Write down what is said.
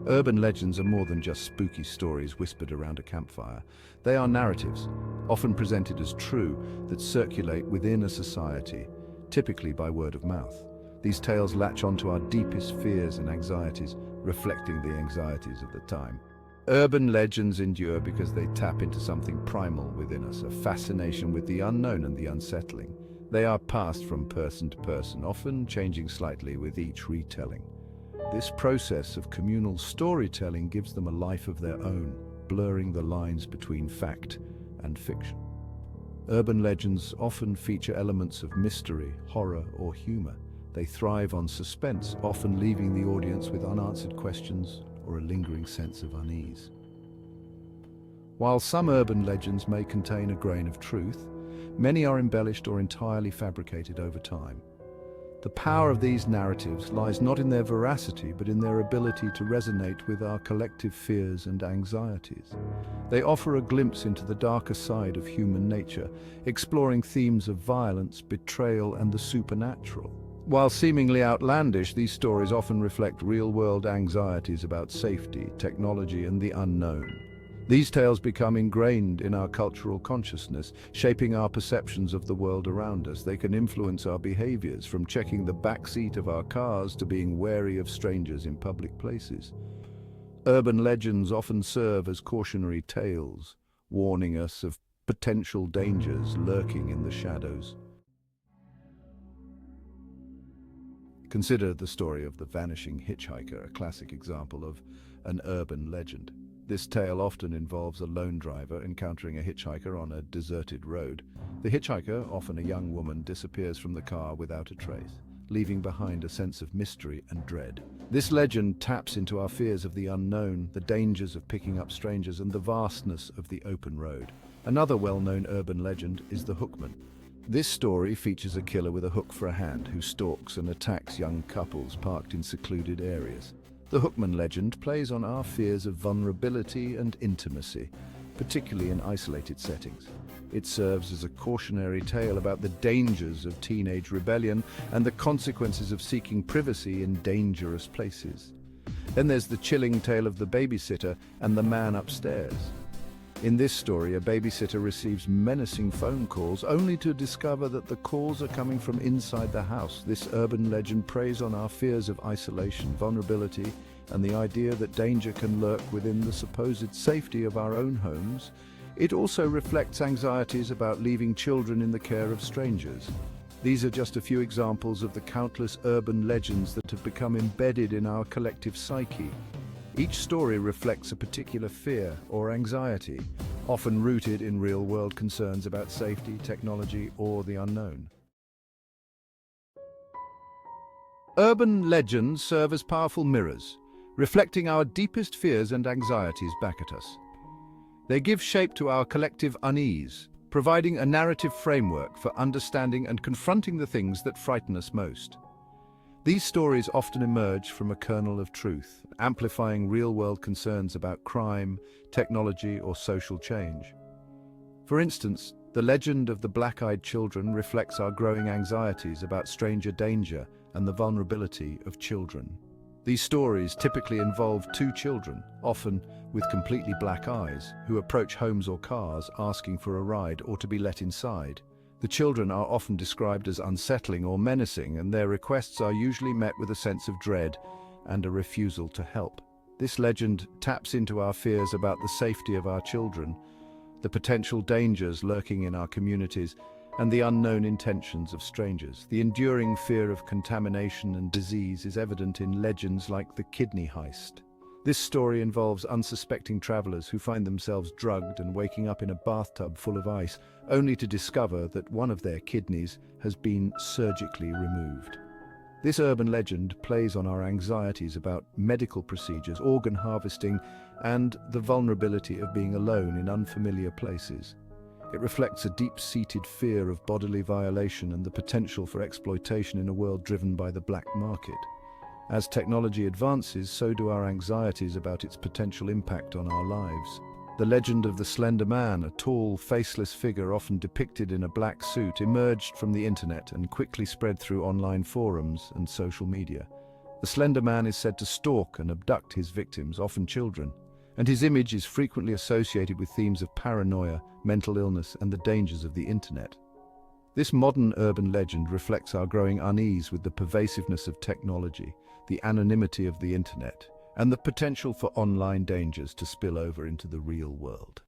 Urban legends are more than just spooky stories whispered around a campfire. They are narratives, often presented as true, that circulate within a society, typically by word of mouth. These tales latch onto our deepest fears and anxieties, reflecting the anxieties of the time. Urban legends endure because they tap into something primal within us, a fascination with the unknown and the unsettling. They are passed from person to person, often changing slightly with each retelling. This process of communal storytelling gives them a life of their own, blurring the lines between fact and fiction. Urban legends often feature elements of mystery, horror, or humor. They thrive on suspense, often leaving the audience with unanswered questions or a lingering sense of unease. While some urban legends may contain a grain of truth, many are embellished or entirely fabricated over time. The power of these narratives lies not in their veracity, but in their ability to resonate with our collective fears and anxieties. They offer a glimpse into the darker side of human nature, exploring themes of violence, betrayal, and the supernatural. While seemingly outlandish, these stories often reflect real-world anxieties about safety, technology, and the unknown. These tales become ingrained in our cultural consciousness, shaping our perceptions of the world around us. They can influence our behaviors, from checking the back seat of our cars to being wary of strangers in public places. Urban legends often serve as cautionary tales, warning us of potential dangers lurking in the shadows. Consider the story of the vanishing hitchhiker, a classic example of an urban legend. This tale often involves a lone driver encountering a hitchhiker on a deserted road. The hitchhiker, often a young woman, disappears from the car without a trace, leaving behind a sense of mystery and dread. This legend taps into our fears of the unknown, the dangers of picking up strangers, and the vastness of the open road. Another well-known urban legend is the Hookman. This story features a killer with a hook for a hand who stalks and attacks young couples parked in secluded areas. The Hookman legend plays on our fears of vulnerability and intimacy, particularly in isolated settings. It serves as a cautionary tale about the dangers of teenage rebellion and the consequences of seeking privacy in dangerous places. Then there's the chilling tale of the babysitter and the man upstairs. In this story, a babysitter receives menacing phone calls only to discover that the calls are coming from inside the house. This urban legend preys on our fears of isolation, vulnerability, and the idea that danger can lurk within the supposed safety of our own homes. It also reflects anxieties about leaving children in the care of strangers. These are just a few examples of the countless urban legends that have become embedded in our collective psyche. Each story reflects a particular fear or anxiety, often rooted in real-world concerns about safety, technology, or the unknown. Urban legends serve as powerful mirrors, reflecting our deepest fears and anxieties back at us. They give shape to our collective unease, providing a narrative framework for understanding and confronting the things that frighten us most. These stories often emerge from a kernel of truth, amplifying real-world concerns about crime, technology, or social change. For instance, the legend of the black-eyed children reflects our growing anxieties about stranger danger and the vulnerability of children. These stories typically involve two children, often with completely black eyes, who approach homes or cars asking for a ride or to be let inside. The children are often described as unsettling or menacing, and their requests are usually met with a sense of dread and a refusal to help. This legend taps into our fears about the safety of our children, the potential dangers lurking in our communities, and the unknown intentions of strangers. The enduring fear of contamination and disease is evident in legends like the kidney heist. This story involves unsuspecting travelers who find themselves drugged and waking up in a bathtub full of ice, only to discover that one of their kidneys has been surgically removed. This urban legend plays on our anxieties about medical procedures, organ harvesting, and the vulnerability of being alone in unfamiliar places. It reflects a deep-seated fear of bodily violation and the potential for exploitation in a world driven by the black market. As technology advances, so do our anxieties about its potential impact on our lives. The legend of the Slender Man, a tall, faceless figure often depicted in a black suit, emerged from the internet and quickly spread through online forums and social media. The Slender Man is said to stalk and abduct his victims, often children, and his image is frequently associated with themes of paranoia, mental illness, and the dangers of the internet. This modern urban legend reflects our growing unease with the pervasiveness of technology, the anonymity of the internet, and the potential for online dangers to spill over into the real world.